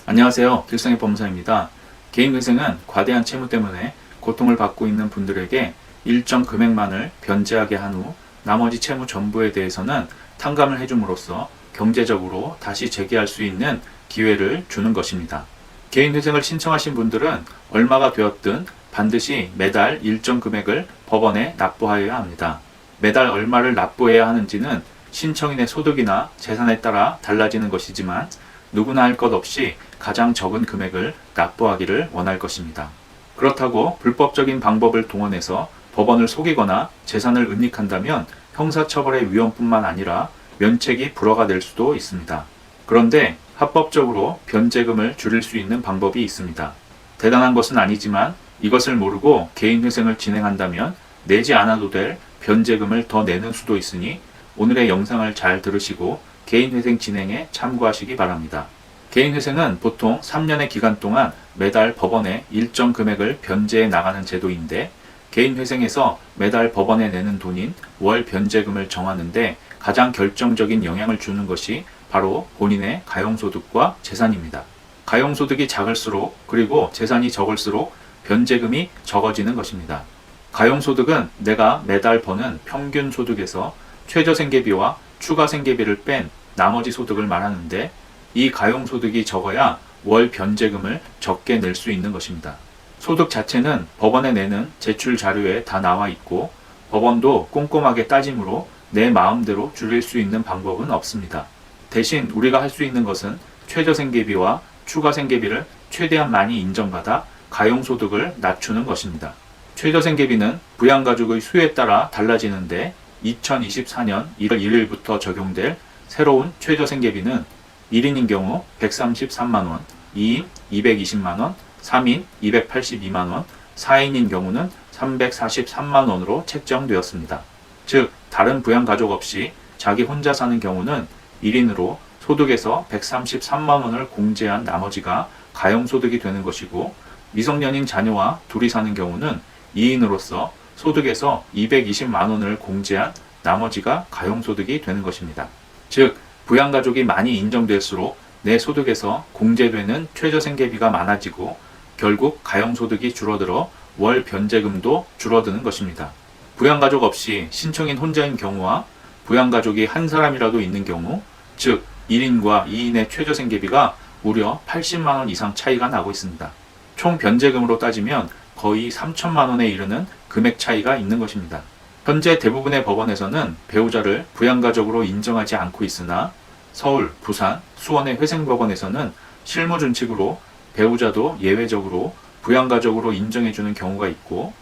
안녕하세요. 길성의 법무사입니다. 개인회생은 과대한 채무 때문에 고통을 받고 있는 분들에게 일정 금액만을 변제하게 한 후 나머지 채무 전부에 대해서는 탕감을 해줌으로써 경제적으로 다시 재기할 수 있는 기회를 주는 것입니다. 개인회생을 신청하신 분들은 얼마가 되었든 반드시 매달 일정 금액을 법원에 납부하여야 합니다. 매달 얼마를 납부해야 하는지는 신청인의 소득이나 재산에 따라 달라지는 것이지만 누구나 할 것 없이 가장 적은 금액을 납부하기를 원할 것입니다. 그렇다고 불법적인 방법을 동원해서 법원을 속이거나 재산을 은닉한다면 형사처벌의 위험뿐만 아니라 면책이 불허가 될 수도 있습니다. 그런데 합법적으로 변제금을 줄일 수 있는 방법이 있습니다. 대단한 것은 아니지만 이것을 모르고 개인회생을 진행한다면 내지 않아도 될 변제금을 더 내는 수도 있으니 오늘의 영상을 잘 들으시고 개인회생 진행에 참고하시기 바랍니다. 개인회생은 보통 3년의 기간 동안 매달 법원에 일정 금액을 변제해 나가는 제도인데 개인회생에서 매달 법원에 내는 돈인 월 변제금을 정하는데 가장 결정적인 영향을 주는 것이 바로 본인의 가용소득과 재산입니다. 가용소득이 작을수록 그리고 재산이 적을수록 변제금이 적어지는 것입니다. 가용소득은 내가 매달 버는 평균 소득에서 최저생계비와 추가생계비를 뺀 나머지 소득을 말하는데 이 가용소득이 적어야 월 변제금을 적게 낼 수 있는 것입니다. 소득 자체는 법원에 내는 제출 자료에 다 나와 있고 법원도 꼼꼼하게 따짐으로 내 마음대로 줄일 수 있는 방법은 없습니다. 대신 우리가 할 수 있는 것은 최저생계비와 추가생계비를 최대한 많이 인정받아 가용소득을 낮추는 것입니다. 최저생계비는 부양가족의 수에 따라 달라지는데 2024년 1월 1일부터 적용될 새로운 최저생계비는 1인인 경우 133만원, 2인 220만원, 3인 282만원, 4인인 경우는 343만원으로 책정되었습니다. 즉, 다른 부양가족 없이 자기 혼자 사는 경우는 1인으로 소득에서 133만원을 공제한 나머지가 가용소득이 되는 것이고 미성년인 자녀와 둘이 사는 경우는 2인으로서 소득에서 220만원을 공제한 나머지가 가용소득이 되는 것입니다. 즉, 부양가족이 많이 인정될수록 내 소득에서 공제되는 최저생계비가 많아지고 결국 가용소득이 줄어들어 월 변제금도 줄어드는 것입니다. 부양가족 없이 신청인 혼자인 경우와 부양가족이 한 사람이라도 있는 경우, 즉 1인과 2인의 최저생계비가 무려 80만원 이상 차이가 나고 있습니다. 총 변제금으로 따지면 거의 3천만원에 이르는 금액 차이가 있는 것입니다. 현재 대부분의 법원에서는 배우자를 부양가족으로 인정하지 않고 있으나 서울, 부산, 수원의 회생법원에서는 실무준칙으로 배우자도 예외적으로 부양가족으로 인정해주는 경우가 있고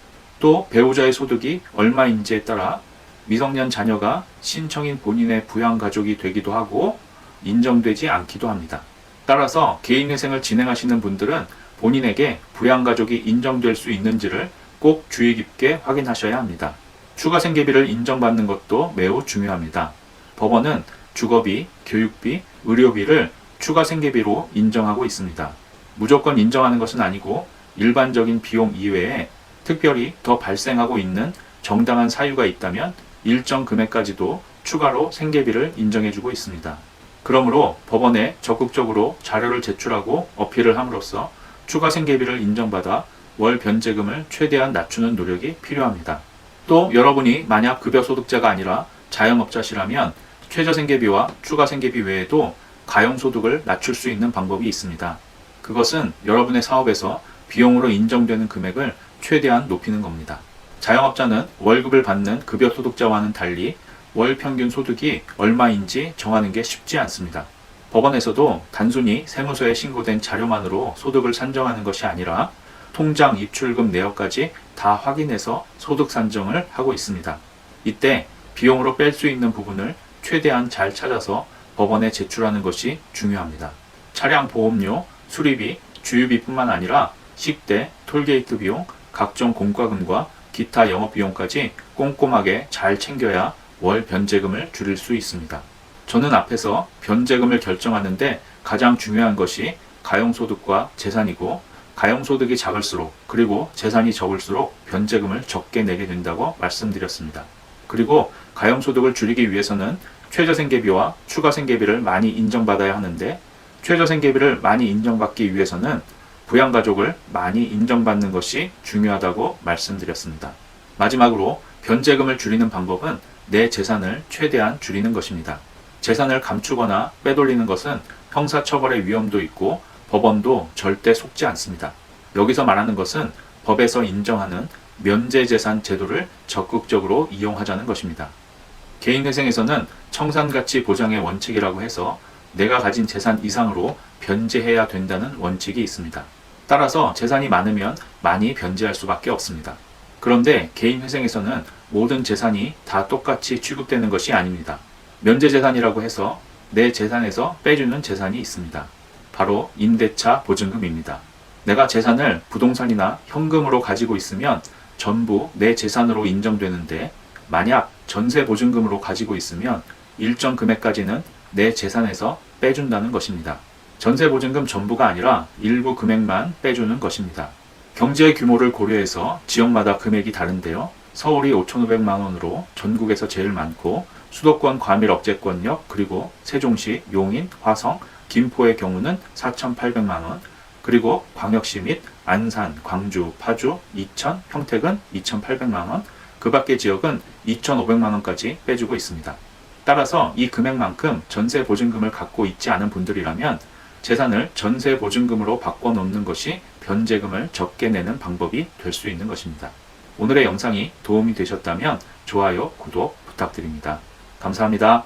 또 배우자의 소득이 얼마인지에 따라 미성년 자녀가 신청인 본인의 부양가족이 되기도 하고 인정되지 않기도 합니다. 따라서 개인회생을 진행하시는 분들은 본인에게 부양가족이 인정될 수 있는지를 꼭 주의 깊게 확인하셔야 합니다. 추가생계비를 인정받는 것도 매우 중요합니다. 법원은 주거비, 교육비, 의료비를 추가생계비로 인정하고 있습니다. 무조건 인정하는 것은 아니고 일반적인 비용 이외에 특별히 더 발생하고 있는 정당한 사유가 있다면 일정 금액까지도 추가로 생계비를 인정해주고 있습니다. 그러므로 법원에 적극적으로 자료를 제출하고 어필을 함으로써 추가생계비를 인정받아 월 변제금을 최대한 낮추는 노력이 필요합니다. 또 여러분이 만약 급여소득자가 아니라 자영업자시라면 최저생계비와 추가생계비 외에도 가용소득을 낮출 수 있는 방법이 있습니다. 그것은 여러분의 사업에서 비용으로 인정되는 금액을 최대한 높이는 겁니다. 자영업자는 월급을 받는 급여소득자와는 달리 월 평균 소득이 얼마인지 정하는 게 쉽지 않습니다. 법원에서도 단순히 세무서에 신고된 자료만으로 소득을 산정하는 것이 아니라 통장 입출금 내역까지 다 확인해서 소득 산정을 하고 있습니다. 이때 비용으로 뺄 수 있는 부분을 최대한 잘 찾아서 법원에 제출하는 것이 중요합니다. 차량 보험료, 수리비, 주유비뿐만 아니라 식대, 톨게이트 비용, 각종 공과금과 기타 영업비용까지 꼼꼼하게 잘 챙겨야 월 변제금을 줄일 수 있습니다. 저는 앞에서 변제금을 결정하는데 가장 중요한 것이 가용소득과 재산이고 가용소득이 작을수록 그리고 재산이 적을수록 변제금을 적게 내게 된다고 말씀드렸습니다. 그리고 가용소득을 줄이기 위해서는 최저생계비와 추가생계비를 많이 인정받아야 하는데 최저생계비를 많이 인정받기 위해서는 부양가족을 많이 인정받는 것이 중요하다고 말씀드렸습니다. 마지막으로 변제금을 줄이는 방법은 내 재산을 최대한 줄이는 것입니다. 재산을 감추거나 빼돌리는 것은 형사처벌의 위험도 있고 법원도 절대 속지 않습니다. 여기서 말하는 것은 법에서 인정하는 면제재산 제도를 적극적으로 이용하자는 것입니다. 개인회생에서는 청산가치 보장의 원칙이라고 해서 내가 가진 재산 이상으로 변제해야 된다는 원칙이 있습니다. 따라서 재산이 많으면 많이 변제할 수밖에 없습니다. 그런데 개인회생에서는 모든 재산이 다 똑같이 취급되는 것이 아닙니다. 면제재산이라고 해서 내 재산에서 빼주는 재산이 있습니다. 바로 임대차 보증금입니다. 내가 재산을 부동산이나 현금으로 가지고 있으면 전부 내 재산으로 인정되는데, 만약 전세 보증금으로 가지고 있으면 일정 금액까지는 내 재산에서 빼준다는 것입니다. 전세 보증금 전부가 아니라 일부 금액만 빼주는 것입니다. 경제의 규모를 고려해서 지역마다 금액이 다른데요. 서울이 5,500만 원으로 전국에서 제일 많고, 수도권 과밀억제권역, 그리고 세종시, 용인, 화성, 김포의 경우는 4,800만 원, 그리고 광역시 및 안산, 광주, 파주, 이천, 평택은 2,800만 원, 그 밖의 지역은 2,500만 원까지 빼주고 있습니다. 따라서 이 금액만큼 전세 보증금을 갖고 있지 않은 분들이라면 재산을 전세 보증금으로 바꿔놓는 것이 변제금을 적게 내는 방법이 될 수 있는 것입니다. 오늘의 영상이 도움이 되셨다면 좋아요, 구독 부탁드립니다. 감사합니다.